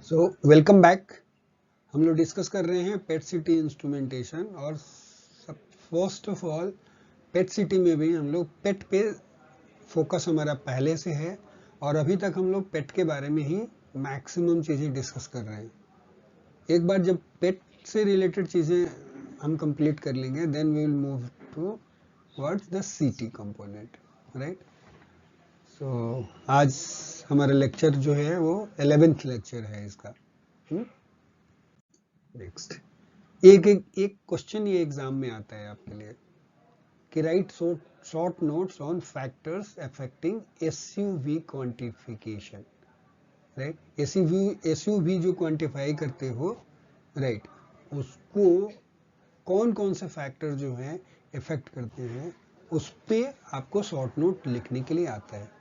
So welcome back. हम लोग discuss कर रहे हैं पेट सिटी इंस्ट्रूमेंटेशन और first of all PET CT में भी हम लोग पेट पे फोकस हमारा पहले से है और अभी तक हम लोग पेट के बारे में ही मैक्सिमम चीज़ें डिस्कस कर रहे हैं। एक बार जब पेट से रिलेटेड चीज़ें हम कंप्लीट कर लेंगे then we will move towards the city component, right. So आज हमारा लेक्चर जो है वो 11th लेक्चर है इसका। नेक्स्ट एक क्वेश्चन ये एग्जाम में आता है आपके लिए कि right short notes on factors affecting SUV quantification, right. SUV जो क्वांटिफाई करते हो, राइट, उसको कौन कौन से फैक्टर जो हैं इफेक्ट करते हैं उस पे आपको शॉर्ट नोट लिखने के लिए आता है।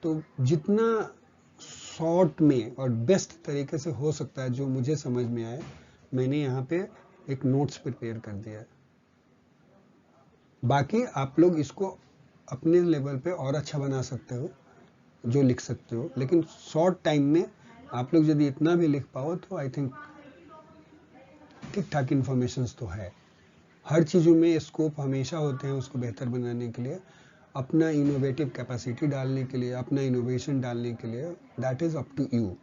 तो जितना शॉर्ट में और बेस्ट तरीके से हो सकता है जो मुझे समझ में आए, मैंने यहाँ पे एक नोट्स प्रिपेयर कर दिया है। बाकी आप लोग इसको अपने लेवल पे और अच्छा बना सकते हो जो लिख सकते हो, लेकिन शॉर्ट टाइम में आप लोग यदि इतना भी लिख पाओ तो आई थिंक ठीक ठाक इन्फॉर्मेशन तो है। हर चीज़ों में स्कोप हमेशा होते हैं उसको बेहतर बनाने के लिए, अपना इनोवेटिव कैपेसिटी डालने के लिए, अपना इनोवेशन डालने के लिए, that is up to you,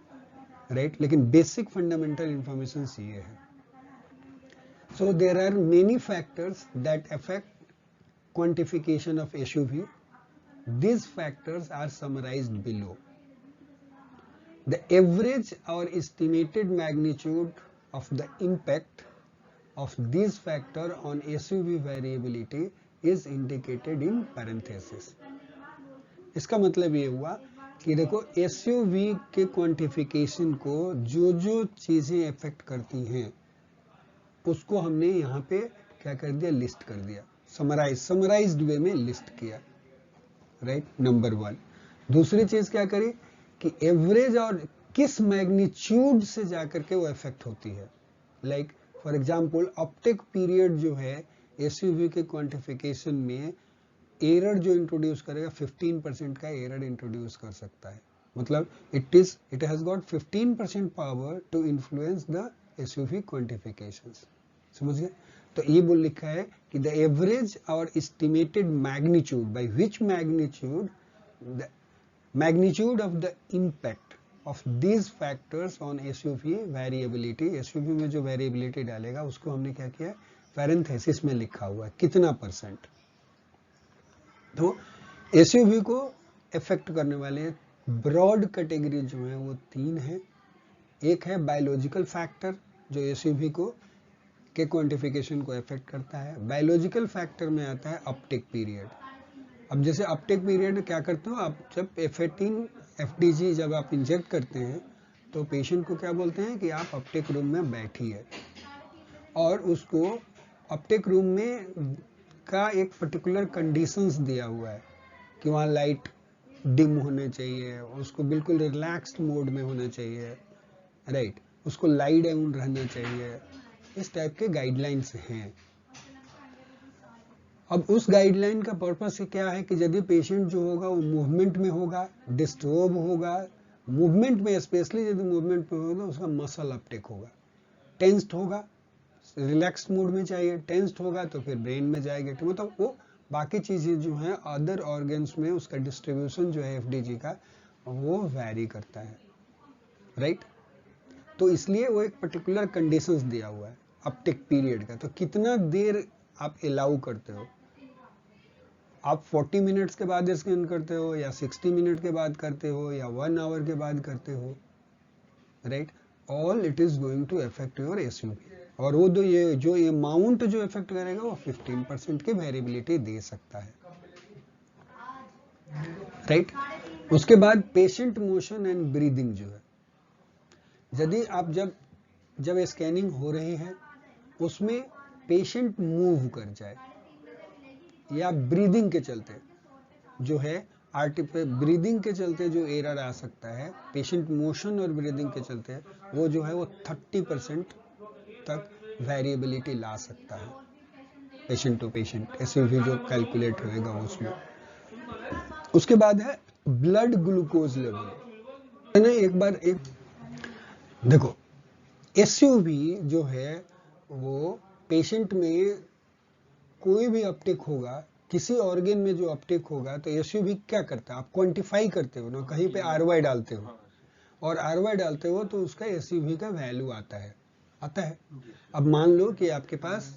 right. लेकिन बेसिक फंडामेंटल इंफॉर्मेशन ये है। So there are many factors that affect quantification of SUV. These factors are summarized below. The average or estimated magnitude of the impact of these factors on SUV variability is indicated in parenthesis. इसका मतलब ये हुआ कि देखो SUV के quantification को जो जो चीजें अफेक्ट करती हैं उसको हमने यहाँ पे क्या कर दिया, लिस्ट कर दिया, समराइज्ड वे में लिस्ट किया, राइट, नंबर 1। दूसरी चीज क्या करी कि एवरेज और किस मैग्नीट्यूड से जाकर के वो इफेक्ट होती है। Like for example Uptake period जो है एसयूवी के क्वांटिफिकेशन में एरर जो इंट्रोड्यूस करेगा 15% का एरर इंट्रोड्यूस कर सकता है। मतलब it has got 15% power to influence the SUV quantifications. समझ गए? तो ये बोल लिखा है कि द एवरेज और estimated magnitude by which magnitude of the impact of these factors on SUV variability. SUV में जो वेरिएबिलिटी डालेगा उसको हमने क्या किया, पैरेंथेसिस में लिखा हुआ है कितना %। तो एसयूवी को इफेक्ट करने वाले ब्रॉड कैटेगरी जो है वो 3 है। एक है बायोलॉजिकल फैक्टर जो एसयूवी को के क्वांटिफिकेशन को इफेक्ट करता है। बायोलॉजिकल फैक्टर में आता है अपटेक पीरियड। अब जैसे अपटेक पीरियड क्या करते हो आप, जब F18 FDG जब आप इंजेक्ट करते हैं तो पेशेंट को क्या बोलते हैं कि आप अपटेक रूम में बैठिए और उसको अपटेक रूम में का एक पर्टिकुलर कंडीशंस दिया हुआ है कि वहाँ लाइट डिम होने चाहिए, उसको बिल्कुल रिलैक्स्ड मोड में होना चाहिए, राइट, उसको लाई डाउन रहना चाहिए। इस टाइप के गाइडलाइंस हैं। अब उस गाइडलाइन का पर्पस क्या है कि यदि पेशेंट जो होगा वो मूवमेंट में होगा, डिस्टर्ब होगा, मूवमेंट में स्पेशली यदि मूवमेंट में होगा उसका मसल अपटेक होगा, टेंस्ड होगा, रिलैक्स्ड मूड में चाहिए, टेंस्ड होगा तो फिर ब्रेन में जाएगा, तो मतलब वो बाकी चीजें जो हैं अदर ऑर्गन्स में उसका डिस्ट्रीब्यूशन जो है एफडीजी का वो वैरी करता है, राइट। तो इसलिए वो एक पर्टिकुलर कंडीशंस दिया हुआ है अपटेक पीरियड का। तो कितना देर आप अलाउ करते हो, आप 40 मिनट्स के बाद स्कैन करते हो या 60 मिनट के बाद करते हो या 1 आवर के बाद करते हो, right, all it is going to affect your SUV. और वो जो अमाउंट जो इफेक्ट करेगा वो 15% की वेरिएबिलिटी दे सकता है, राइट। उसके बाद पेशेंट मोशन एंड ब्रीदिंग जो है, यदि आप जब स्कैनिंग हो रही है उसमें पेशेंट मूव कर जाए या ब्रीदिंग के चलते जो है ब्रीदिंग के चलते जो एरर आ सकता है, पेशेंट मोशन और ब्रीदिंग के चलते वो जो है वो 30% तक वेरिएबिलिटी ला सकता है पेशेंट टू पेशेंट, एसयूवी जो कैलकुलेट होएगा उसमें। उसके बाद है ब्लड ग्लूकोज लेवल। मैंने एक बार एक देखो एसयूवी जो है वो पेशेंट में कोई भी अपटेक होगा, किसी ऑर्गन में जो अपटेक होगा, तो एसयूवी क्या करता है, आप क्वांटिफाई करते हो ना, कहीं पे आरवाई डालते हो, और आरवाई डालते हो तो उसका एसयूवी का वैल्यू आता है। अब मान लो कि आपके पास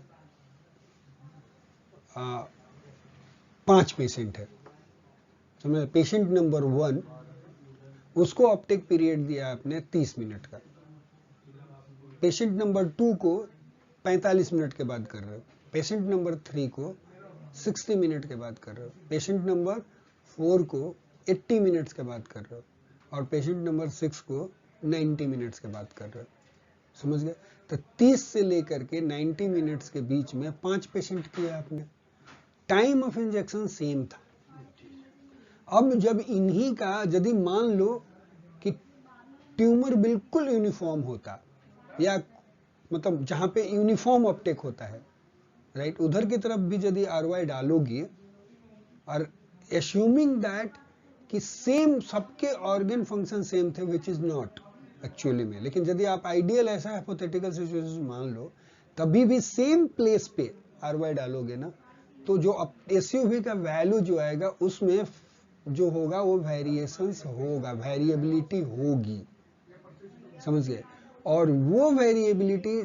5 पेशेंट है, समझ, पेशेंट नंबर 1 उसको अपटेक पीरियड दिया आपने 30 मिनट का, पेशेंट नंबर 2 को 45 मिनट के बाद कर रहे हो, पेशेंट नंबर 3 को 60 मिनट के बाद कर रहे हो, पेशेंट नंबर 4 को 80 मिनट्स के बाद कर रहे हो, और पेशेंट नंबर 6 को 90 मिनट्स के बाद कर रहे हो, समझ गए। तो 30 से लेकर के 90 मिनट्स के बीच में 5 पेशेंट किए आपने, टाइम ऑफ इंजेक्शन सेम था। अब जब इन्हीं का यदि मान लो कि ट्यूमर बिल्कुल यूनिफॉर्म होता, या मतलब जहां पे यूनिफॉर्म अपटेक होता है, राइट, उधर की तरफ भी यदि आरवाई डालोगी, और एस्यूमिंग दैट कि सेम सबके ऑर्गन फंक्शन सेम थे, विच इज नॉट एक्चुअली में, लेकिन यदि आप आइडियल ऐसा हाइपोथेटिकल सिचुएशन मान लो, तभी भी सेम प्लेस पे आरवाई डालोगे ना, तो जो एसयूवी का वैल्यू जो आएगा उसमें जो होगा वो वेरिएशंस होगा, वेरिएबिलिटी होगी, समझ गए। और वो वेरिएबिलिटी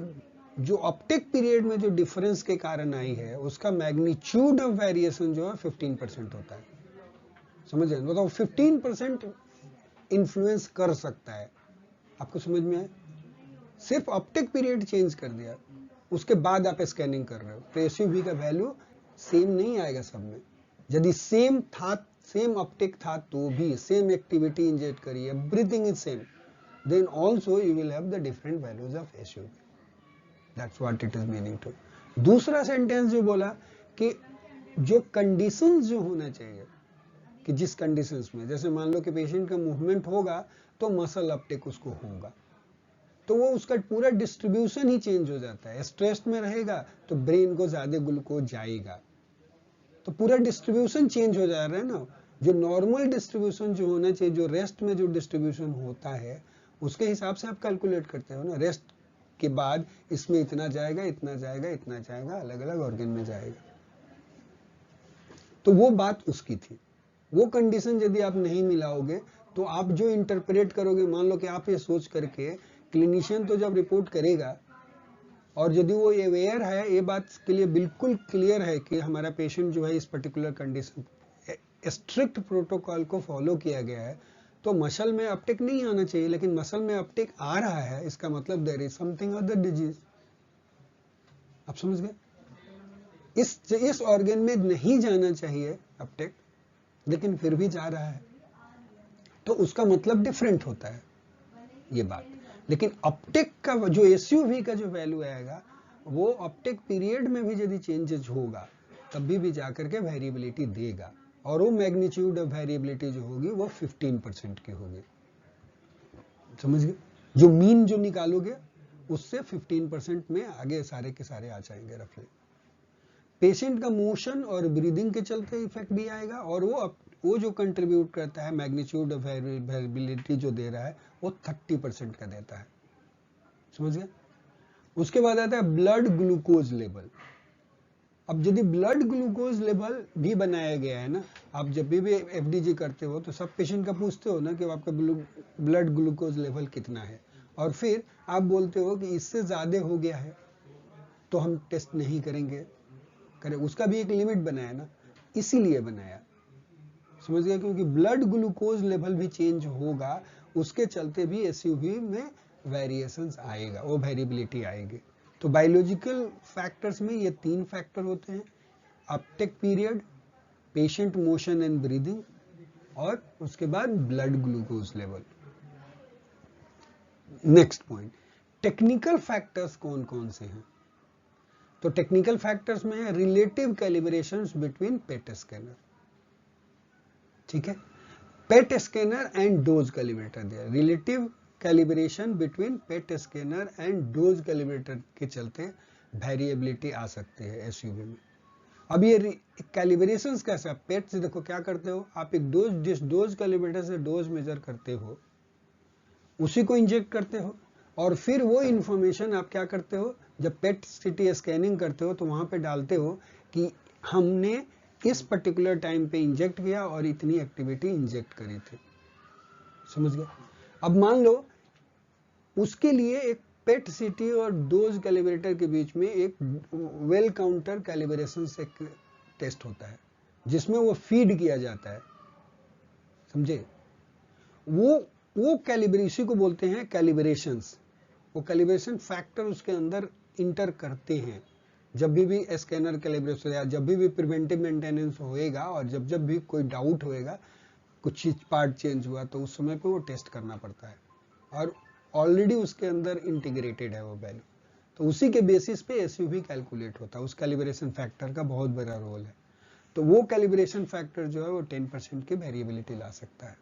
जो अपटेक पीरियड में जो डिफरेंस के कारण आई है, उसका मैग्नीट्यूड ऑफ वेरिएशन जो है 15% होता है, समझ गए। मतलब 15% इन्फ्लुएंस कर सकता है, आपको समझ में आए, सिर्फ अपटेक पीरियड चेंज कर दिया, उसके बाद आप स्कैनिंग कर रहे हो, तो एसयूवी का वैल्यू सेम नहीं आएगा सब में। यदि सेम था, सेम अपटेक था, तो भी सेम एक्टिविटी इंजेक्ट करी, everything is same, then also you will have the different values of SUV. That's what it is meaning to. दूसरा सेंटेंस जो बोला कि जो कंडीशंस जो होना चाहिए, कि जिस कंडीशंस में, जैसे मान लो कि पेशेंट का मूवमेंट होगा तो मसल अपटेक उसको होगा, तो वो उसका पूरा डिस्ट्रीब्यूशन ही चेंज हो जाता है। स्ट्रेस में रहेगा तो ब्रेन को ज्यादा ग्लूकोज जाएगा, तो पूरा डिस्ट्रीब्यूशन चेंज हो जा रहा है ना। जो नॉर्मल डिस्ट्रीब्यूशन जो होना चाहिए, जो रेस्ट में जो डिस्ट्रीब्यूशन होता है, उसके हिसाब से आप कैलकुलेट करते हो ना, रेस्ट के बाद इसमें इतना जाएगा, इतना जाएगा, इतना जाएगा, अलग अलग ऑर्गन में जाएगा। तो वो बात उसकी थी। वो कंडीशन यदि आप नहीं मिलाओगे तो आप जो इंटरप्रेट करोगे, मान लो कि आप ये सोच करके, क्लिनिशियन तो जब रिपोर्ट करेगा, और यदि वो अवेयर है, ये बात के लिए बिल्कुल क्लियर है कि हमारा पेशेंट जो है इस पर्टिकुलर कंडीशन, स्ट्रिक्ट प्रोटोकॉल को फॉलो किया गया है, तो मसल में अपटेक नहीं आना चाहिए, लेकिन मसल में अपटेक आ रहा है, इसका मतलब there is something other disease. आप समझ गए, इस ऑर्गन में नहीं जाना चाहिए अपटेक, लेकिन फिर भी जा रहा है, तो उसका मतलब डिफरेंट होता है, ये बात। लेकिन अपटेक का जो एसयूवी का जो वैल्यू आएगा, वो अपटेक पीरियड में भी यदि चेंजेस होगा, तभी भी जाकर के वेरिएबिलिटी देगा, और वो मैग्नीट्यूड ऑफ वेरिएबिलिटी जो होगी वो 15% की होगी, समझ गए। जो मीन जो निकालोगे उससे 15% में आगे सारे के सारे आ जाएंगे रफली। पेशेंट का मोशन और ब्रीदिंग के चलते इफेक्ट भी आएगा, और वो जो कंट्रीब्यूट करता है मैग्नीट्यूड ऑफ वेरिएबिलिटी जो दे रहा है, वो 30% का देता है, समझ गए। उसके बाद आता है ब्लड ग्लूकोज लेवल। अब यदि ब्लड ग्लूकोज लेवल भी बनाया गया है ना, आप जब भी एफडीजी करते हो तो सब पेशेंट का पूछते हो ना कि आपका ब्लड ग्लूकोज लेवल कितना है, और फिर आप बोलते हो कि इससे ज्यादा हो गया है तो हम टेस्ट नहीं करेंगे, उसका भी एक लिमिट बनाया ना, इसीलिए बनाया, समझ गया, क्योंकि ब्लड ग्लूकोज लेवल भी चेंज होगा, उसके चलते भी एसयूवी में वेरिएशंस आएगा, वो वेरिएबिलिटी आएगी। तो बायोलॉजिकल फैक्टर्स में ये 3 फैक्टर होते हैं, Uptake period, patient motion and breathing, और उसके बाद blood glucose level. Next point, technical factors कौन कौन से हैं? तो टेक्निकल फैक्टर्स में है रिलेटिव कैलिब्रेशंस बिटवीन पेट स्कैनर, ठीक है, पेट स्कैनर एंड डोज कैलिब्रेटर दिया, relative calibration between pet scanner and dose calibrator के चलते वेरिएबिलिटी आ सकती है एसयूवी में। अब ये कैलिब्रेशंस कैसा, पेट से देखो क्या करते हो आप, एक डोज, जिस डोज कैलिब्रेटर से डोज मेजर करते हो उसी को इंजेक्ट करते हो, और फिर वो इंफॉर्मेशन आप क्या करते हो, जब पेट सिटी स्कैनिंग करते हो तो वहां पे डालते हो कि हमने इस पर्टिकुलर टाइम पे इंजेक्ट किया और इतनी एक्टिविटी इंजेक्ट करी थी। समझ गए? अब मान लो उसके लिए एक पेट सिटी और डोज कैलिब्रेटर के बीच में एक वेल काउंटर कैलिब्रेशन से टेस्ट होता है, जिसमें वो फीड किया जाता है। समझे? वो कैलिब्रेशन को बोलते हैं कैलिब्रेशंस। वो कैलिब्रेशन फैक्टर उसके अंदर इंटर करते हैं। जब भी स्कैनर कैलिब्रेशन या जब भी प्रिवेंटिव मेंटेनेंस होएगा और जब भी कोई डाउट होएगा, कुछ चीज पार्ट चेंज हुआ, तो उस समय पे वो टेस्ट करना पड़ता है और ऑलरेडी उसके अंदर इंटीग्रेटेड है वो वैल्यू। तो उसी के बेसिस पे एसयूवी कैलकुलेट होता है। उस कैलिब्रेशन फैक्टर का बहुत बड़ा रोल है। तो वो कैलिब्रेशन फैक्टर जो है वो 10% की वेरिएबिलिटी ला सकता है।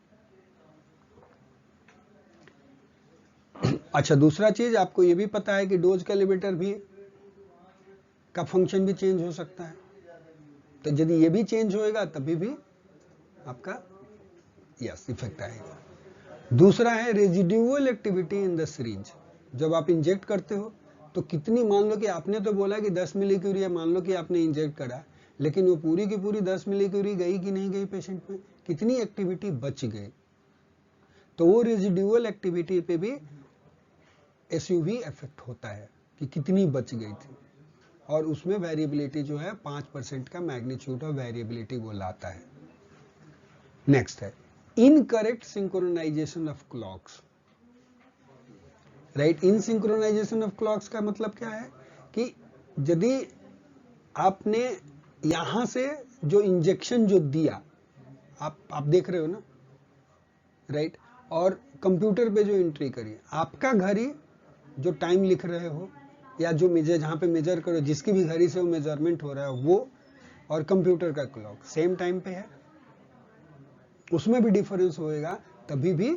अच्छा, दूसरा चीज आपको ये भी पता है कि डोज कैलिब्रेटर भी का फंक्शन भी चेंज हो सकता है। तो यदि ये भी चेंज होएगा तभी भी आपका यस इफेक्ट आएगा। दूसरा है residual activity in the syringe. जब आप इंजेक्ट करते हो तो कितनी, मान लो कि आपने तो बोला कि 10 मिलीक्यूरी है, मान लो कि आपने इंजेक्ट करा, लेकिन वो पूरी की पूरी 10 मिलीक्यूरी गई कि नहीं गई पेशेंट में, कितनी एक्टिविटी बच गई। तो वो रेजिड्यूअल एक्टिविटी पे भी एसयूवी इफेक्ट होता है कि कितनी बच गई थी, और उसमें वेरिएबिलिटी जो है 5% का मैग्नीट्यूड ऑफ वेरिएबिलिटी वो लाता है। नेक्स्ट है incorrect synchronisation of clocks. Right, in synchronisation of clocks का मतलब क्या है कि यदि आपने यहां से जो इंजेक्शन जो दिया, आप देख रहे हो ना, राइट, और कंप्यूटर पे जो एंट्री करी, आपका घड़ी जो टाइम लिख रहे हो या जो मेजर जहां पे मेजर करो, जिसकी भी घड़ी से वो मेजरमेंट हो रहा है, वो और कंप्यूटर का क्लॉक सेम टाइम पे है, उसमें भी डिफरेंस होएगा, तभी भी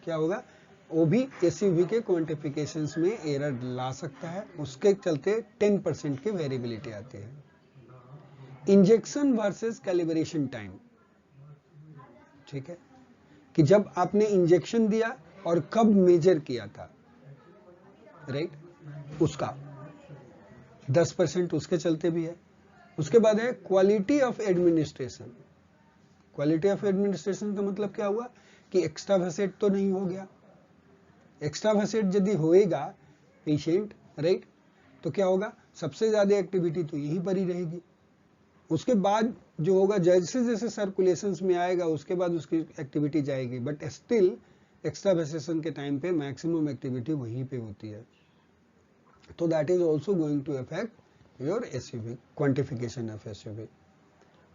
क्या होगा, वो भी एसयूवी के क्वांटिफिकेशंस में एरर ला सकता है। उसके चलते 10% की वेरिएबिलिटी आती है। इंजेक्शन वर्सेस कैलिब्रेशन टाइम, ठीक है, कि जब आपने इंजेक्शन दिया और कब मेजर किया था, राइट, उसका 10% उसके चलते भी है। उसके बाद है quality of administration. Quality of administration का मतलब क्या हुआ कि एक्स्ट्रा वेसेट तो नहीं हो गया। एक्स्ट्रा वेसेट यदि होएगा पेशेंट, राइट, तो क्या होगा, सबसे ज्यादा एक्टिविटी तो यहीं पर ही रहेगी। उसके बाद जो होगा, जैसे जैसे सर्कुलेशंस में आएगा उसके बाद उसकी एक्टिविटी जाएगी, बट स्टिल एक्स्ट्रा वेसेशन के टाइम पे मैक्सिमम एक्टिविटी वहीं पे होती है। तो that is also going to affect your SUV, quantification of SUV.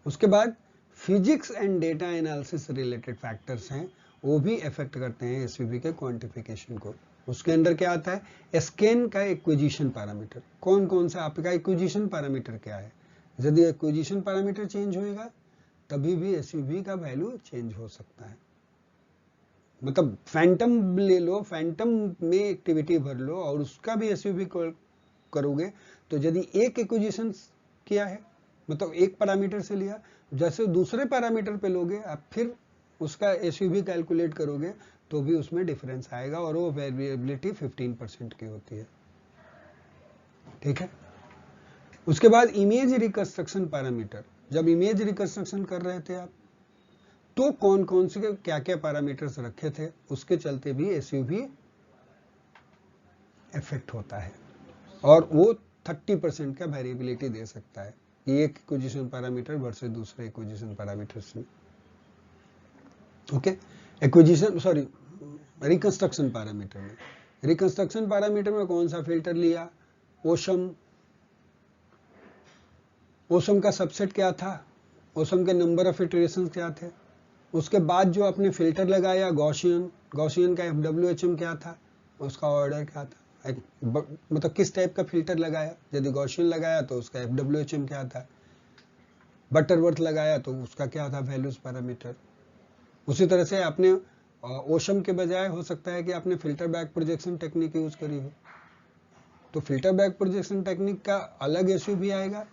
उसके बाद physics and data analysis related factors हैं, वो भी इफेक्ट करते हैं एसयूवी के क्वांटिफिकेशन को। उसके अंदर क्या आता है, स्कैन का एक्विजिशन पैरामीटर। कौन कौन सा आपका एक्विजिशन पैरामीटर क्या है, यदि एक्विजिशन पैरामीटर चेंज होएगा तभी भी एसयूवी का वैल्यू चेंज हो सकता है। मतलब फैंटम ले लो, फैंटम में एक्टिविटी भर लो और उसका भी एसयूवी करोगे, तो यदि एक एक्विजिशन किया है, मतलब एक पैरामीटर से लिया, जैसे दूसरे पैरामीटर पे लोगे आप, फिर उसका एसयूवी कैलकुलेट करोगे तो भी उसमें डिफरेंस आएगा, और वो वेरिएबिलिटी 15% की होती है। ठीक है। उसके बाद इमेज रिकंस्ट्रक्शन पैरामीटर। जब इमेज रिकंस्ट्रक्शन कर रहे थे आप, तो कौन कौन से क्या क्या पैरामीटर्स रखे थे, उसके चलते भी एसयूवी इफेक्ट होता है, और वो 30% का वेरिएबिलिटी दे सकता है, एक एक्विजिशन पैरामीटर वर्सेस दूसरे एक्विजिशन पैरामीटर से। Okay, acquisition sorry reconstruction parameter में, रिकंस्ट्रक्शन पैरामीटर में कौन सा फिल्टर लिया, ओशम, ओशम का सबसेट क्या था, ओशम के नंबर ऑफ इटरेशंस क्या थे, उसके बाद जो आपने फिल्टर लगाया गॉसियन, गॉसियन का FWHM क्या था, उसका ऑर्डर क्या था, मतलब किस टाइप का फिल्टर लगाया, यदि गॉसियन लगाया तो उसका FWHM क्या था, बटरवर्थ लगाया तो उसका क्या था वैल्यूज पैरामीटर। उसी तरह से आपने ओशम के बजाय हो सकता है कि आपने filter back projection technique use करी हो, तो फिल्टर बैक प्रोजेक्शन टेक्निक का अलग इश्यू भी आएगा,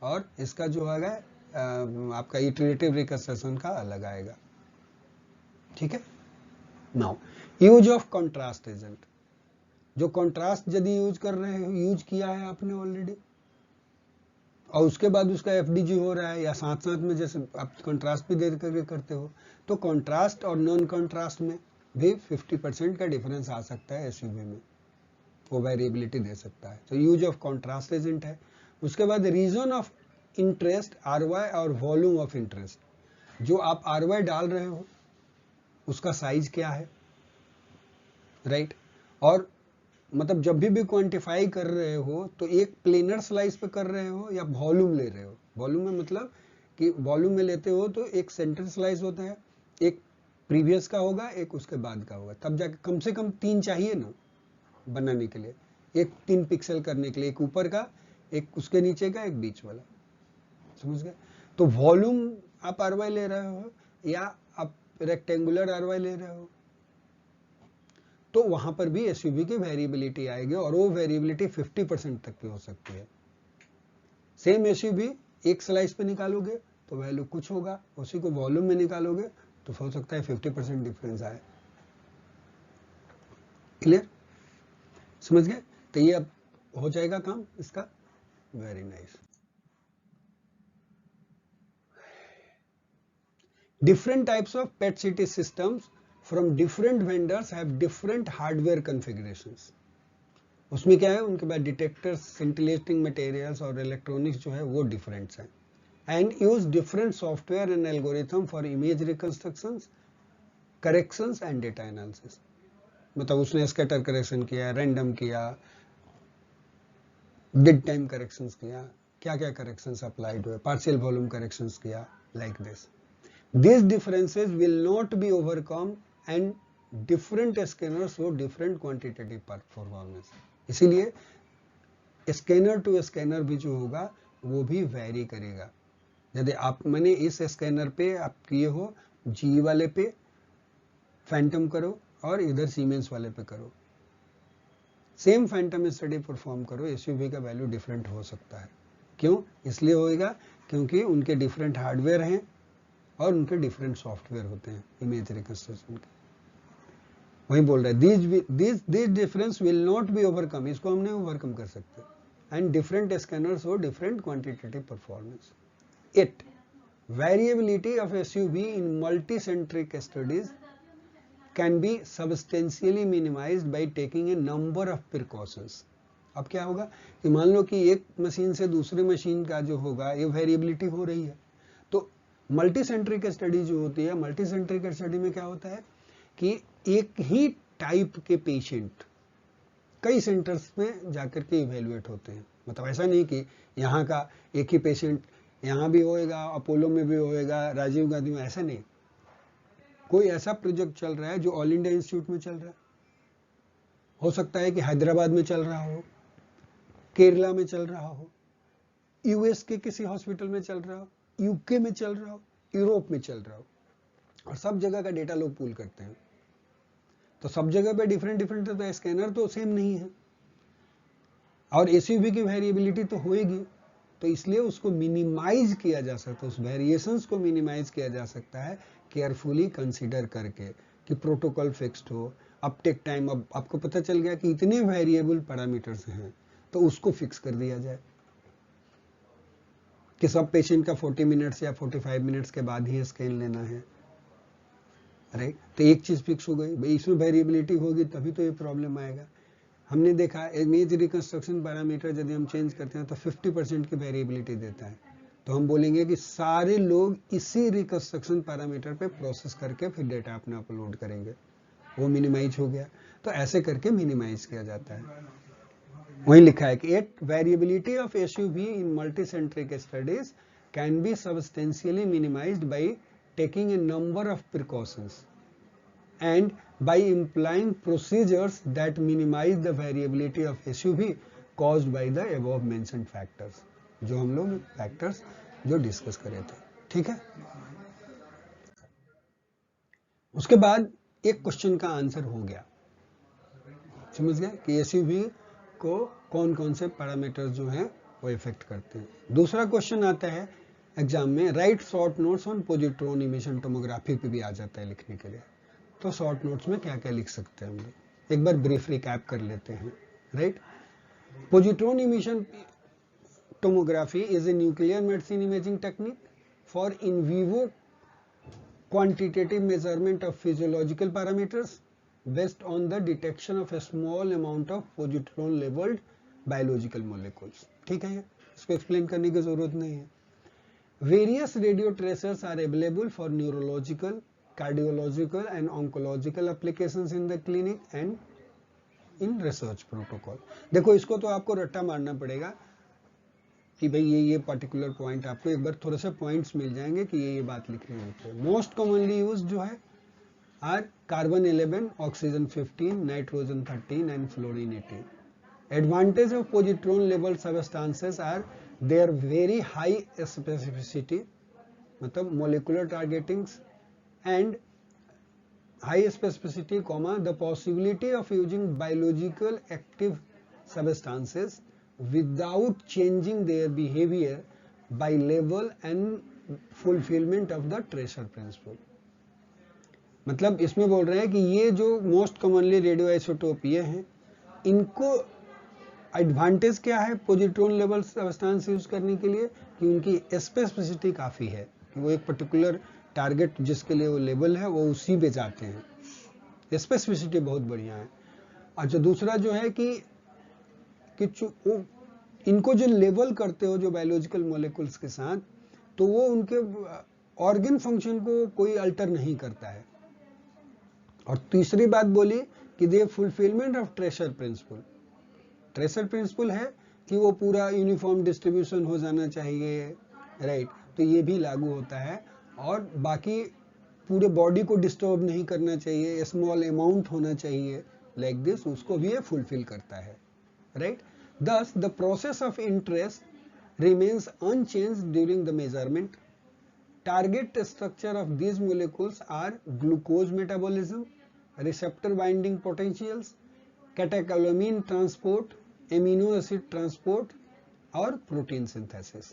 और इसका जो है आपका इटरेटिव रिकंस्ट्रक्शन का अलग आएगा। ठीक है। Now use of contrast agent. जो कंट्रास्ट यदि यूज कर रहे हो, यूज किया है आपने ऑलरेडी, और उसके बाद उसका एफडीजी हो रहा है, या साथ साथ में जैसे आप कंट्रास्ट भी दे करके करते हो, तो कंट्रास्ट और नॉन कंट्रास्ट में भी 50% का डिफरेंस आ सकता है एसयूवी में, वो वेरिएबिलिटी दे सकता है। तो यूज ऑफ कंट्रास्ट एजेंट है। उसके बाद रीजन ऑफ इंटरेस्ट आरवाई और वॉल्यूम ऑफ इंटरेस्ट, जो आप आरवाई डाल रहे हो उसका साइज क्या है, राइट। और मतलब जब भी क्वांटिफाई कर रहे हो तो एक प्लेनर स्लाइस पे कर रहे हो या वॉल्यूम ले रहे हो। वॉल्यूम में मतलब कि वॉल्यूम में लेते हो तो एक सेंटर स्लाइस होता है, एक प्रीवियस का होगा, एक उसके बाद का होगा, तब जाके कम से कम 3 चाहिए ना बनाने के लिए, एक 3 पिक्सल करने के लिए, एक ऊपर का, एक उसके नीचे का, एक बीच वाला, समझ गए। तो वॉल्यूम आप आरवाई ले रहे हो या आप रेक्टेंगुलर आरवाई ले रहे हो, तो वहां पर भी एसयूवी की वेरिएबिलिटी आएगी, और वो वेरिएबिलिटी 50% तक की हो सकती है। सेम एसयूवी एक स्लाइस पे निकालोगे तो वैल्यू कुछ होगा, उसी को वॉल्यूम में निकालोगे तो हो सकता है 50% डिफरेंस आए। क्लियर, समझ गए। तो ये अब हो जाएगा काम इसका। Very nice. Different types of PET city systems from different vendors have different hardware configurations। उसमें क्या है, उनके पास डिटेक्टर्स, सिंटिलेटिंग मटेरियल्स और इलेक्ट्रॉनिक्स जो है वो डिफरेंट है, and use different software and algorithm for image reconstructions, corrections and data analysis. मतलब उसने स्कैटर करेक्शन किया, रैंडम किया, डेड टाइम करेक्शंस किया, क्या क्या करेक्शंस अप्लाइड हुए, पार्शियल वॉल्यूम करेक्शंस किया, like this. These differences will not be overcome and different scanners show different quantitative performance। इसीलिए स्कैनर टू स्कैनर भी जो होगा वो भी वेरी करेगा। यदि आप मैंने इस स्कैनर पे आप किए हो, जी वाले पे फैंटम करो और इधर सीमेंस वाले पे करो, सेम फैंटम स्टडी परफॉर्म करो, एसयूवी का वैल्यू डिफरेंट हो सकता है। क्यों? इसलिए होएगा क्योंकि उनके डिफरेंट हार्डवेयर हैं और उनके डिफरेंट सॉफ्टवेयर होते हैं इमेज रिकंस्ट्रक्शन के। वही बोल रहा है this difference will not be overcome, इसको हमने ओवरकम कर सकते, एंड डिफरेंट स्कैनर्स हो different quantitative performance. It variability of SUV in multicentric studies can be substantially minimised by taking a number of precautions. अब क्या होगा कि मान लो कि एक मशीन से दूसरी मशीन का जो होगा ये वेरिएबिलिटी हो रही है, तो मल्टीसेंट्रिक स्टडी जो होती है, मल्टीसेंट्रिक स्टडी में क्या होता है कि एक ही टाइप के पेशेंट कई सेंटर्स में जाकर के इवेल्युएट होते हैं। मतलब ऐसा नहीं कि यहाँ का एक ही पेशेंट यहाँ भी होएगा, अपोलो में भी होएगा, राजीव गांधी में, ऐसा नहीं। कोई ऐसा प्रोजेक्ट चल रहा है जो ऑल इंडिया इंस्टीट्यूट में चल रहा है, हो सकता है कि हैदराबाद में चल रहा हो, केरला में चल रहा हो, यूएस के किसी हॉस्पिटल में चल रहा हो, यूके में चल रहा हो, यूरोप में चल रहा हो, और सब जगह का डेटा लोग पूल करते हैं। तो सब जगह पे डिफरेंट डिफरेंट है, तो स्कैनर तो सेम नहीं है, और एसयूवी की वेरिएबिलिटी तो होएगी, तो इसलिए उसको मिनिमाइज किया जा सकता है, उस वेरिएशंस को मिनिमाइज किया जा सकता है केयरफुली कंसीडर करके कि प्रोटोकॉल फिक्स्ड हो, अपटेक टाइम, अब आपको पता चल गया कि इतने वेरिएबल पैरामीटर्स हैं तो उसको फिक्स कर दिया जाए कि सब पेशेंट का 40 मिनट्स या 45 मिनट्स के बाद ही स्कैन लेना है, राइट। तो एक चीज फिक्स हो गई, भाई इसमें वेरिएबिलिटी होगी तभी तो ये प्रॉब्लम आएगा। हमने देखा इमेज रिकंस्ट्रक्शन पैरामीटर यदि हम चेंज करते हैं तो 50% की वेरिएबिलिटी देता है, तो हम बोलेंगे कि सारे लोग इसी रिकंस्ट्रक्शन पैरामीटर पे प्रोसेस करके फिर डेटा अपना अपलोड करेंगे, वो मिनिमाइज हो गया। तो ऐसे करके मिनिमाइज किया जाता है। वही लिखा है कि it variability of SUV in multicentric studies can be substantially minimised by taking a number of precautions and by implying procedures that minimize the variability of SUV caused by the above mentioned factors, जो हम लोग factors जो discuss करे थे, ठीक है। उसके बाद एक क्वेश्चन का आंसर हो गया, समझ गए कि एसयूवी को कौन कौन से पैरामीटर्स जो हैं वो इफेक्ट करते हैं। दूसरा क्वेश्चन आता है एग्जाम में, right short notes on positron emission tomography पे भी आ जाता है लिखने के लिए। तो शॉर्ट नोट्स में क्या क्या लिख सकते हैं हम लोग, एक बार ब्रीफ रिकैप कर लेते हैं, right. Positron emission tomography is a nuclear medicine imaging technique for in vivo quantitative measurement of physiological parameters based on the detection of a small amount of positron labeled biological molecules। ठीक है, इसको explain करने की जरूरत नहीं है। Various radio tracers are available for neurological, cardiological and oncological applications in the clinic and in research protocol। देखो इसको तो आपको रट्टा मारना पड़ेगा कि भाई ये पर्टिकुलर पॉइंट, आपको एक बार थोड़े से पॉइंट्स मिल जाएंगे कि ये बात लिखनी होती है। मोस्ट कॉमनली यूज जो है are carbon 11, oxygen 15, nitrogen 13 and fluorine 18। Advantage of positron label substances are their very high specificity, मतलब molecular targetings and high specificity, the possibility of using biological active substances without changing their behavior by level and fulfillment of the tracer principle। मतलब इसमें बोल रहे हैं कि ये जो most commonly radio isotope ये हैं, इनको एडवांटेज क्या है पोजिट्रॉन लेवल सबस्टेंस यूज करने के लिए कि उनकी स्पेसिफिसिटी काफी है, कि वो एक पर्टिकुलर टारगेट जिसके लिए वो लेवल है वो उसी पे जाते हैं, स्पेसिफिसिटी बहुत बढ़िया है। अच्छा, दूसरा जो है कि इनको जो लेवल करते हो जो बायोलॉजिकल मॉलिक्यूल्स के साथ, तो वो उनके ऑर्गन फंक्शन को कोई अल्टर नहीं करता है। और तीसरी बात बोली कि the fulfilment of tracer principle. Tracer principle है कि वो पूरा यूनिफॉर्म डिस्ट्रीब्यूशन हो जाना चाहिए, राइट, तो ये भी लागू होता है। और बाकी पूरे बॉडी को डिस्टर्ब नहीं करना चाहिए, स्मॉल अमाउंट होना चाहिए, लाइक दिस, उसको भी ये फुलफिल करता है, right. Thus, the process of interest remains unchanged during the measurement. Target structure of these molecules are glucose metabolism, receptor binding potentials, catecholamine transport, amino acid transport और protein synthesis।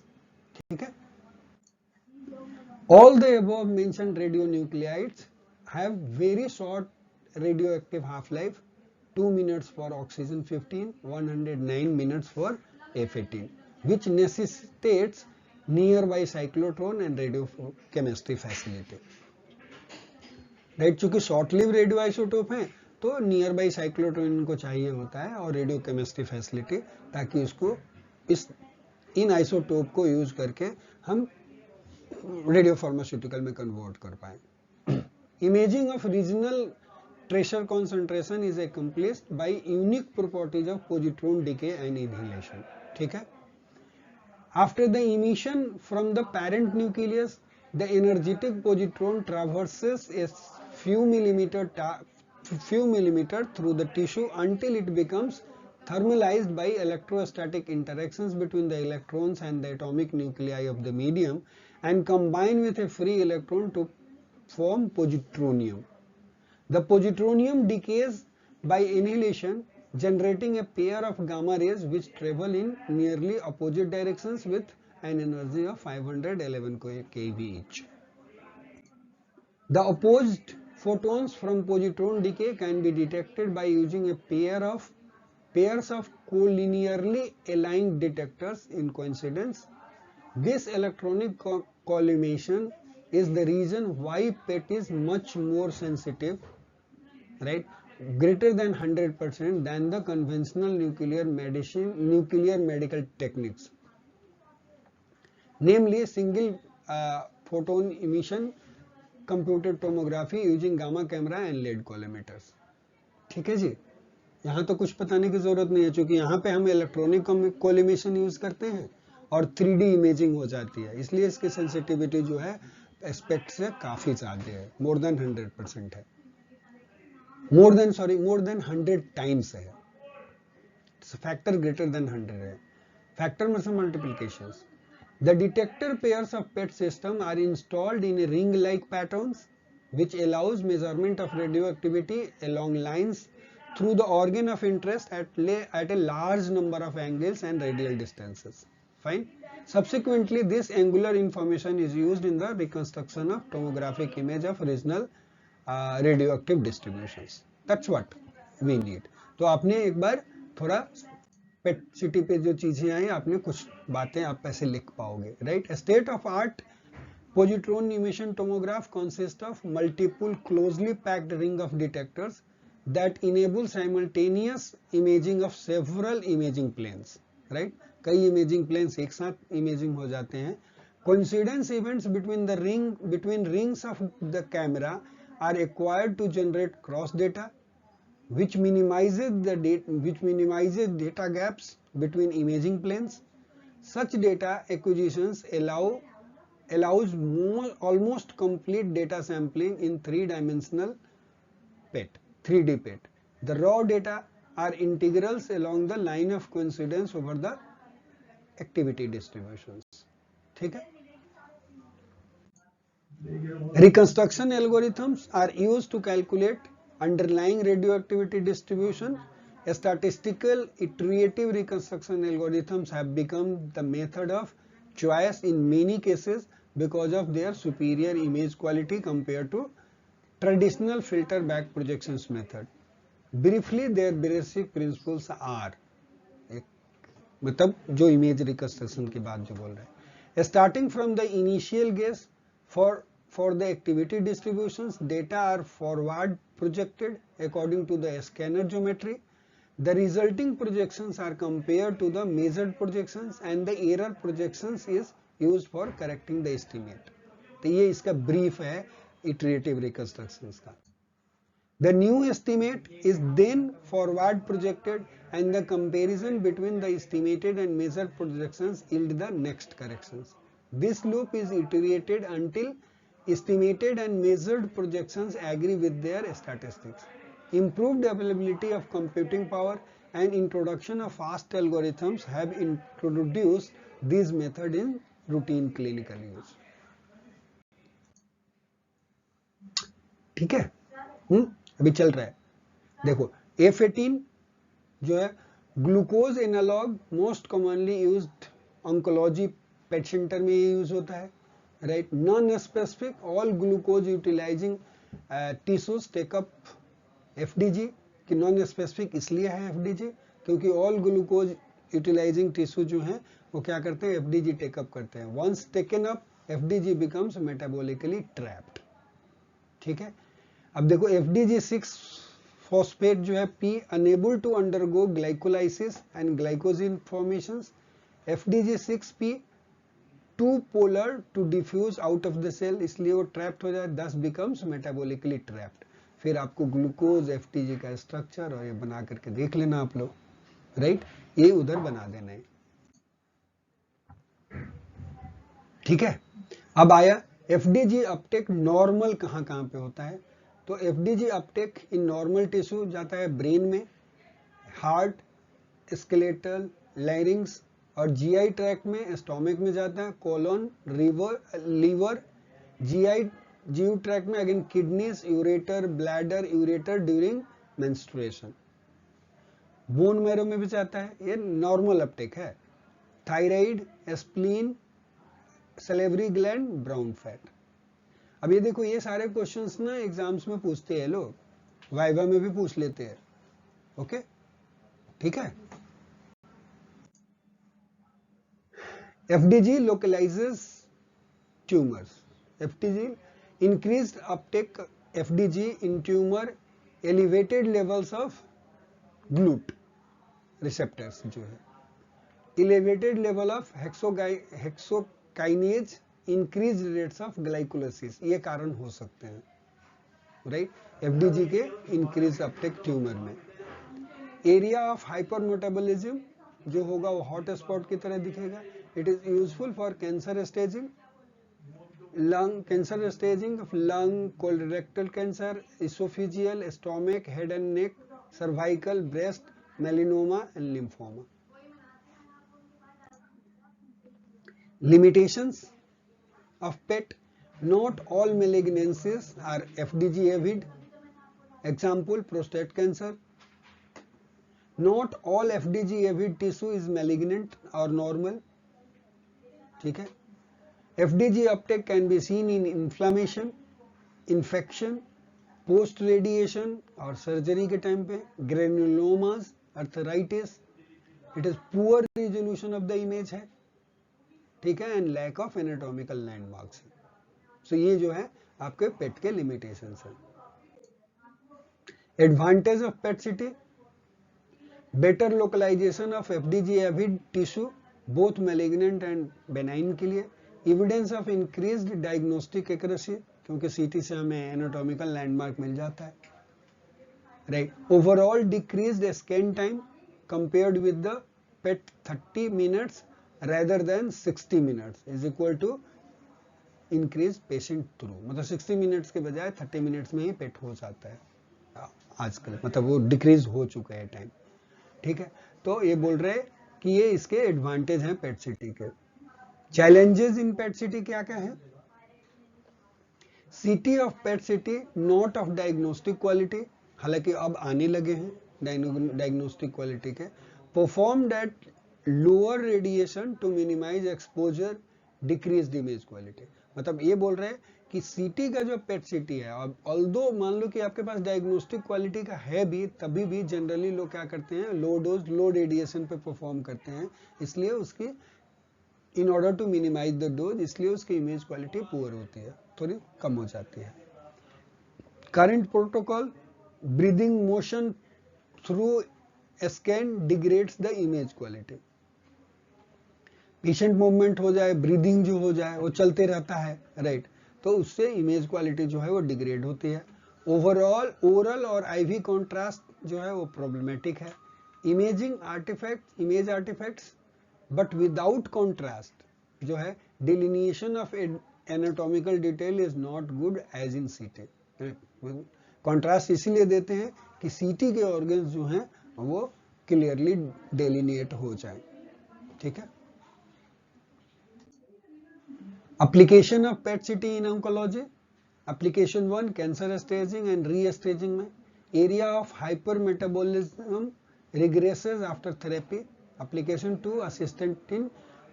ठीक है। All the above mentioned radionuclides have very short radioactive half-life, 2 minutes for oxygen 15, 109 minutes for F18, which necessitates nearby cyclotron and radiochemistry facility। Right, चूंकि short live radio isotope है तो near by cyclotron को चाहिए होता है और radio chemistry facility, ताकि उसको इन आइसोटोप को यूज करके हम रेडियो फार्मास्यूटिकल में कन्वर्ट कर पाए। Imaging of regional tracer concentration is accomplished by unique properties of positron decay and annihilation। ठीक है। After the emission from the parent nucleus, the energetic positron traverses a few millimeter through the tissue until it becomes thermalized by electrostatic interactions between the electrons and the atomic nuclei of the medium and combine with a free electron to form positronium। The positronium decays by annihilation, generating a pair of gamma rays which travel in nearly opposite directions with an energy of 511 keV each। The opposed photons from positron decay can be detected by using a pairs of collinearly aligned detectors in coincidence। This electronic collimation is the reason why PET is much more sensitive, right, greater than 100% than the conventional nuclear medical techniques, namely single photon emission computed tomography using gamma camera and lead collimators। ठीक है जी, यहाँ तो कुछ बताने की जरूरत नहीं है, क्योंकि यहाँ पे हम इलेक्ट्रॉनिक कोलिमेशन यूज करते हैं और 3D इमेजिंग हो जाती है, इसलिए इसकी सेंसिटिविटी जो है एस्पेक्ट से काफी ज्यादा है, मोर देन 100% है, मोर देन 100 टाइम्स है, फैक्टर ग्रेटर देन 100 है, फैक्टर में से multiplications. The detector pairs of PET system are installed in a ring-like patterns, which allows measurement of radioactivity along lines through the organ of interest at a large number of angles and radial distances। Fine. Subsequently, this angular information is used in the reconstruction of tomographic image of regional radioactive distributions। That's what we need. तो आपने एक बार थोड़ा PET CT पे जो चीजें आई आपने कुछ बातें आप ऐसे लिख पाओगे, right. State of art positron emission tomograph consists of multiple closely packed ring of detectors that enable simultaneous imaging of several imaging planes, right। कई imaging planes एक साथ imaging हो जाते हैं। Coincidence events between rings of the camera are acquired to generate cross data, which minimizes data gaps between imaging planes. Such data acquisitions allows almost complete data sampling in three-dimensional PET, 3D PET. The raw data are integrals along the line of coincidence over the activity distributions. ठीक है। Reconstruction algorithms are used to calculate underlying radioactivity distribution. Statistical iterative reconstruction algorithms have become the method of choice in many cases because of their superior image quality compared to traditional filter back projections method. Briefly, their basic principles are, मतलब जो image reconstruction की बात जो बोल रहे हैं, starting from the initial guess for the activity distributions, data are forward projected according to the scanner geometry. The resulting projections are compared to the measured projections and the error projections is used for correcting the estimate. तो ये इसका brief है iterative reconstructions का। The new estimate is then forward projected and the comparison between the estimated and measured projections yield the next corrections. This loop is iterated until estimated and measured projections agree with their statistics. Improved availability of computing power and introduction of fast algorithms have introduced this method in routine clinical use. ठीक है। अभी चल रहा है, देखो F18 जो है glucose analogue most commonly used oncology PET centre में ये यूज होता है, right. Non specific all glucose utilising tissues take up FDG, कि नॉन स्पेसिफिक इसलिए है एफडीजी क्योंकि ऑल ग्लूकोज यूटिलाइजिंग टिश्यू जो है वो क्या करते हैं, एफडीजी टेकअप करते हैं। Once taken up FDG becomes metabolically trapped. ठीक है। अब देखो FDG6 फॉस्फेट जो है P unable to undergo glycolysis and glycogen formations. FDG6P too polar to diffuse out of the cell, इसलिए वो ट्रैप्ड हो जाए, दस बिकम्स मेटाबॉलिकली ट्रैप्ड। फिर आपको ग्लूकोज FDG का स्ट्रक्चर और ये बना करके देख लेना आप लोग, राइट। ये उधर बना देना है, ठीक है। अब आया FDG अपटेक नॉर्मल कहां कहां पे होता है। तो FDG Uptake in normal tissue जाता है ब्रेन में, हार्ट, स्केलेटल, लैरिंग्स और जीआई ट्रैक्ट में, स्टोमक में जाता है, कोलन, लीवर, जीयू ट्रैक्ट में again kidneys, ureter, bladder, ureter during menstruation. Bone marrow में भी जाता है, ये नॉर्मल अपटेक है। Thyroid, spleen, salivary gland, brown fat. अब ये देखो ये सारे क्वेश्चंस ना एग्जाम्स में पूछते हैं लोग, वाइवा में भी पूछ लेते हैं, ओके, ठीक है। FDG localizes tumors. FDG increased uptake FDG in tumor, elevated levels of GLUT receptors जो है, elevated level of hexokinase, increased rates of glycolysis, ये कारण हो सकते हैं, राइट। FDG के increased uptake ट्यूमर में। एरिया ऑफ हाइपरमेटाबॉलिज्म जो होगा वो हॉट स्पॉट की तरह दिखेगा। It is useful for cancer staging, lung cancer staging of lung, colorectal cancer, oesophageal, stomach, head and neck, cervical, breast, melanoma and lymphoma. Limitations of PET, not all malignancies are FDG avid. Example, prostate cancer. Not all FDG avid tissue is malignant or normal, ठीक है। FDG uptake can be seen in inflammation, infection, post radiation और surgery के time पे, granulomas, arthritis, it is poor resolution of the image है, ठीक है, and lack of anatomical landmarks. So ये जो है आपके पेट के लिमिटेशंस हैं। Advantage of PET CT, better localisation of FDG avid tissue both malignant and benign के लिए, evidence of increased diagnostic accuracy, क्योंकि सीटी से हमें एनाटॉमिकल लैंडमार्क मिल जाता है, right. Overall decreased scan time compared with the pet 30 minutes rather than 60 minutes is equal to increase patient through, मतलब 60 minutes के बजाय 30 मिनट्स में ही पेट हो जाता है आजकल, मतलब वो डिक्रीज हो चुका है टाइम, ठीक है। तो ये बोल रहे कि ये इसके एडवांटेज हैं पेट सिटी के। चैलेंजेस इन पेट सिटी क्या क्या है? CT of PET CT not of diagnostic quality, हालांकि अब आने लगे हैं डायग्नोस्टिक क्वालिटी के। Performed at lower radiation to minimize exposure, decreased image quality, मतलब ये बोल रहे हैं कि सीटी का जो पेट सिटी है, और ऑल्दो मान लो कि आपके पास डायग्नोस्टिक क्वालिटी का है भी, तभी भी जनरली लोग क्या करते हैं, लो डोज लो रेडिएशन पे परफॉर्म करते हैं, इसलिए उसकी in order to minimize the dose, इसलिए उसकी इमेज क्वालिटी पुअर होती है, थोड़ी कम हो जाती है। Current protocol, breathing motion through scan degrades the image quality, patient movement हो जाए, ब्रीदिंग जो हो जाए, वो चलते रहता है, राइट, तो उससे इमेज क्वालिटी जो है वो डिग्रेड होती है। ओवरऑल ओरल और आईवी कॉन्ट्रास्ट जो है वो प्रॉब्लमेटिक है। Imaging artefact, image artefacts but without contrast जो है, delineation of anatomical detail is not good as in CT. Contrast इसीलिए देते हैं कि सीटी के ऑर्गन्स जो हैं वो क्लियरली डेलिनिएट हो जाए, ठीक है। Application of PET CT in oncology, application 1 cancer staging and re staging में, area of hyper metabolism regresses after therapy, application 2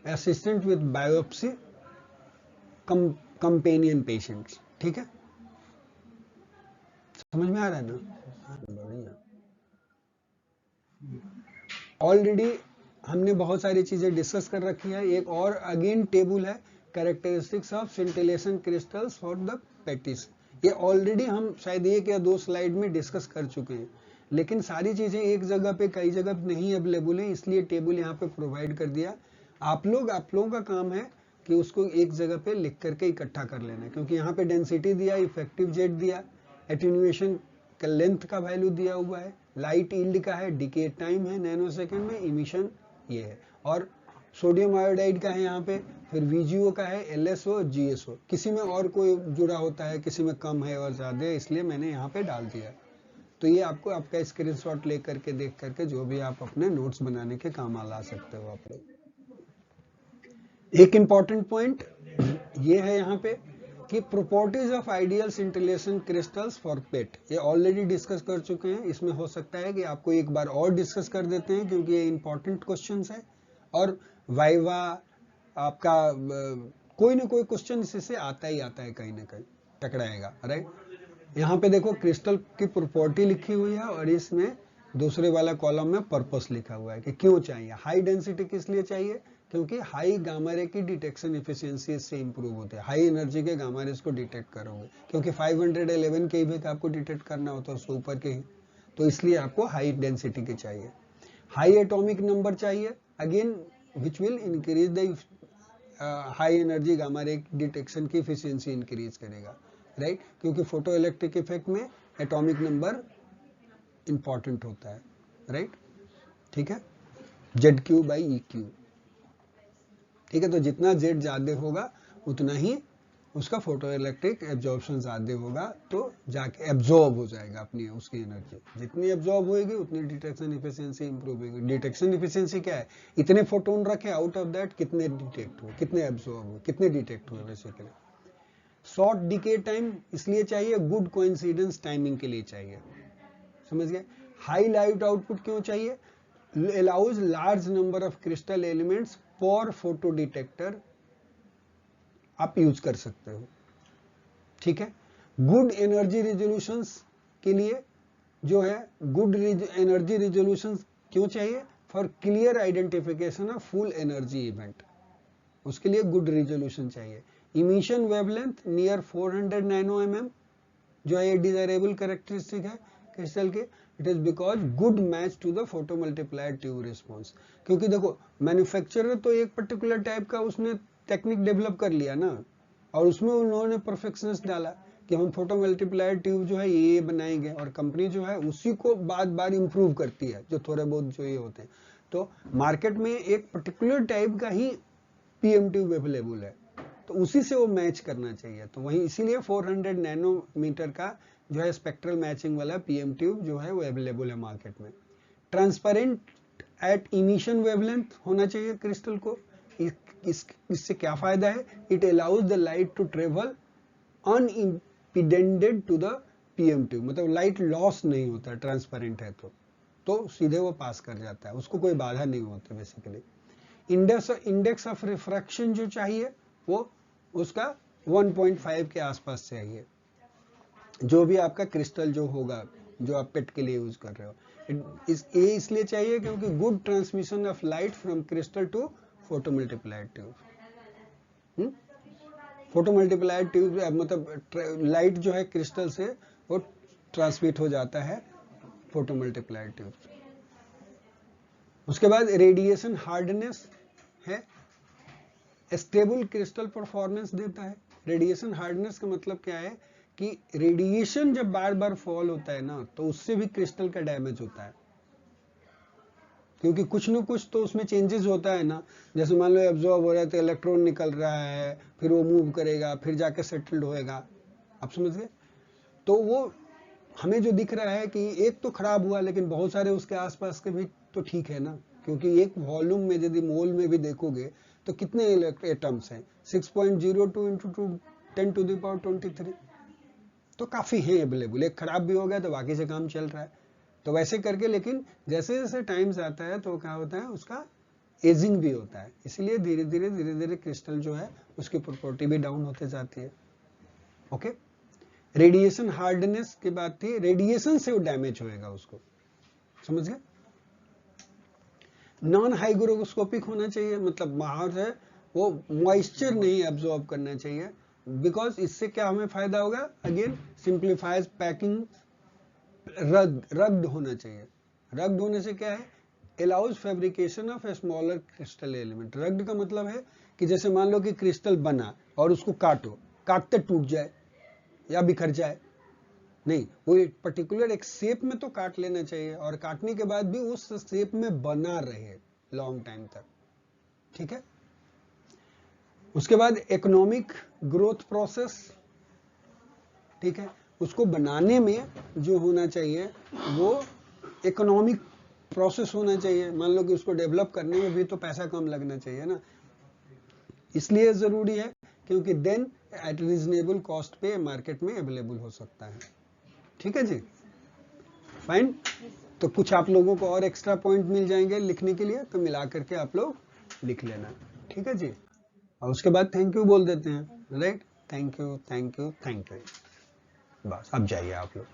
assistant with biopsy companion patients, ठीक है, समझ में आ रहा है ना? बढ़िया। ऑलरेडी हमने बहुत सारी चीजें डिस्कस कर रखी है। एक और अगेन टेबल है, characteristics of scintillation crystals for the PETs. ये ऑलरेडी हम शायद एक या दो स्लाइड में डिस्कस कर चुके हैं, लेकिन सारी चीजें एक जगह पे कई जगह नहीं अवेलेबल है, इसलिए टेबल यहाँ पे प्रोवाइड कर दिया। आप लोगों का काम है कि उसको एक जगह पे लिख करके इकट्ठा कर लेना, क्योंकि यहाँ पे डेंसिटी दिया, इफेक्टिव जेट दिया, एटेन्यूएशन का लेंथ का वैल्यू दिया हुआ है, लाइट यील्ड का है, डिके टाइम है नैनो सेकेंड में, इमिशन ये है, और सोडियम आयोडाइड का है यहाँ पे, फिर वीजीओ का है, एलएसओ, जीएसओ, किसी में और कोई जुड़ा होता है, किसी में कम है और ज्यादा है, इसलिए मैंने यहाँ पे डाल दिया। तो ये आपको आपका स्क्रीनशॉट ले करके देख करके जो भी आप अपने नोट्स बनाने के काम ला सकते हो आप लोग। एक इंपॉर्टेंट पॉइंट ये है यहाँ पे कि properties of ideal scintillation crystals for PET, ये ऑलरेडी डिस्कस कर चुके हैं। इसमें हो सकता है कि आपको एक बार और डिस्कस कर देते हैं, क्योंकि ये इंपॉर्टेंट क्वेश्चंस है, और वाइवा आपका कोई ना कोई क्वेश्चन इससे आता ही आता है, कहीं ना कहीं टकराएगा, राइट। यहाँ पे देखो क्रिस्टल की प्रॉपर्टी लिखी हुई है, और इसमें दूसरे वाला कॉलम में पर्पस लिखा हुआ है कि क्यों चाहिए। हाई डेंसिटी किस लिए चाहिए? क्योंकि हाई गामा रे की डिटेक्शन एफिशिएंसी इससे इंप्रूव होती है। हाई एनर्जी के गामा रेस को डिटेक्ट करोगे, क्योंकि 511 के भी आपको डिटेक्ट करना होता है, उससे ऊपर के ही, तो इसलिए आपको हाई डेंसिटी के चाहिए। हाई एटॉमिक नंबर चाहिए, again which will increase the high energy gamma ray detection की एफिशिएंसी इंक्रीज करेगा, राइट, क्योंकि फोटो इलेक्ट्रिक इफेक्ट में एटॉमिक नंबर इंपॉर्टेंट होता है, राइट, ठीक है, ZQ by EQ, ठीक है। तो जितना Z ज्यादा होगा उतना ही उसका फोटो इलेक्ट्रिक एब्जॉर्प्शन ज्यादा होगा, तो जाके एब्जॉर्ब हो जाएगा अपनी उसकी एनर्जी, जितनी एब्जॉर्ब होगी उतनी डिटेक्शन एफिशिएंसी इंप्रूव होगी। डिटेक्शन एफिशिएंसी क्या है? इतने फोटोन रखे, आउट ऑफ दैट कितने डिटेक्ट हुए, कितने एब्जॉर्ब हुए, कितने डिटेक्ट हुए बेसिकली। शॉर्ट डिके टाइम इसलिए चाहिए, गुड कोइंसिडेंस टाइमिंग के लिए चाहिए, समझ गए। हाई लाइट आउटपुट क्यों चाहिए? allows large number of crystal elements for photo detector, आप यूज कर सकते हो, ठीक है। गुड एनर्जी रिजोल्यूशंस के लिए जो है गुड एनर्जी रिजोल्यूशन क्यों चाहिए? For clear identification of full energy event, उसके लिए गुड रिजोल्यूशन चाहिए। Emission wavelength near 400 nano mm जो है डिजायरेबल कैरेक्टरिस्टिक है क्रिस्टल के। It is because good match to the photo multiplier tube response. क्योंकि देखो मैन्युफैक्चरर तो एक पर्टिकुलर टाइप का उसने टेक्निक डेवलप कर लिया ना, और उसमें उन्होंने परफेक्शनेस डाला कि हम फोटो मल्टीप्लायर ट्यूब जो है ये बनाएंगे, और कंपनी जो है उसी को बार बार इंप्रूव करती है जो थोड़े बहुत जो ये होते हैं। तो मार्केट में एक पर्टिकुलर टाइप का ही पीएम ट्यूब अवेलेबल है, तो उसी से वो मैच करना चाहिए। तो वही इसीलिए 400 नैनोमीटर का जो है स्पेक्ट्रल मैचिंग वाला पीएम ट्यूब जो है वो अवेलेबल है मार्केट में। ट्रांसपेरेंट एट इमिशन वेवलेंथ होना चाहिए क्रिस्टल को। इससे क्या फायदा है? It allows the light to travel unimpeded to the PM tube, मतलब लाइट लॉस नहीं होता ट्रांसपेरेंट है तो सीधे वो पास कर जाता है, उसको कोई बाधा नहीं होती बेसिकली। इंडेक्स ऑफ रिफ्रैक्शन जो चाहिए वो उसका 1.5 के आसपास चाहिए, जो भी आपका क्रिस्टल जो होगा जो आप पेट के लिए यूज कर रहे हो। ये इसलिए चाहिए क्योंकि good transmission of light from crystal to photo multiplier tube. Photo multiplier tube मतलब लाइट जो है क्रिस्टल से वो ट्रांसमिट हो जाता है फोटो मल्टीप्लायर ट्यूब। उसके बाद रेडिएशन हार्डनेस है, स्टेबल क्रिस्टल परफॉर्मेंस देता है। रेडिएशन हार्डनेस का मतलब क्या है कि रेडिएशन जब बार बार फॉल होता है ना तो उससे भी क्रिस्टल का डैमेज होता है, क्योंकि कुछ न कुछ तो उसमें चेंजेस होता है ना। जैसे मान लो एब्जॉर्ब हो रहा है तो इलेक्ट्रॉन निकल रहा है, फिर वो मूव करेगा, फिर जाके सेटल्ड होएगा, आप समझ गए? तो वो हमें जो दिख रहा है कि एक तो खराब हुआ, लेकिन बहुत सारे उसके आसपास के भी तो ठीक है ना, क्योंकि एक वॉल्यूम में यदि मोल में भी देखोगे तो कितने एटम्स हैं? 6.02 × 10⁻23, तो काफी है अवेलेबल। एक खराब भी हो गया तो बाकी से काम चल रहा है, तो वैसे करके। लेकिन जैसे जैसे टाइम्स आता है तो क्या होता है, उसका एजिंग भी होता है, इसलिए धीरे धीरे क्रिस्टल जो है उसकी प्रॉपर्टी भी डाउन होते जाती है। ओके, रेडिएशन हार्डनेस की बात थी, रेडिएशन से वो डैमेज होएगा उसको, समझ गए? नॉन हाइग्रोस्कोपिक होना चाहिए, मतलब बाहर है वो मॉइस्चर नहीं एब्जॉर्ब करना चाहिए, बिकॉज इससे क्या हमें फायदा होगा? अगेन सिंप्लीफाइज पैकिंग, रग्ड होना चाहिए। रग्ड होने से क्या है? Allows fabrication of a smaller crystal element. Rugged का मतलब है कि जैसे मान लो कि क्रिस्टल बना और उसको काटो, काटते टूट जाए या बिखर जाए नहीं, वो पर्टिकुलर एक शेप में तो काट लेना चाहिए, और काटने के बाद भी उस शेप में बना रहे लॉन्ग टाइम तक, ठीक है? उसके बाद इकोनॉमिक ग्रोथ प्रोसेस, ठीक है? उसको बनाने में जो होना चाहिए वो इकोनॉमिक प्रोसेस होना चाहिए। मान लो कि उसको डेवलप करने में भी तो पैसा कम लगना चाहिए ना, इसलिए जरूरी है, क्योंकि देन एट रीजनेबल कॉस्ट पे मार्केट में अवेलेबल हो सकता है। ठीक है जी, फाइन। तो कुछ आप लोगों को और एक्स्ट्रा पॉइंट मिल जाएंगे लिखने के लिए, तो मिला करके आप लोग लिख लेना, ठीक है जी। और उसके बाद थैंक यू बोल देते हैं, right? Thank you, thank you, thank you, बस अब जाइए आप लोग।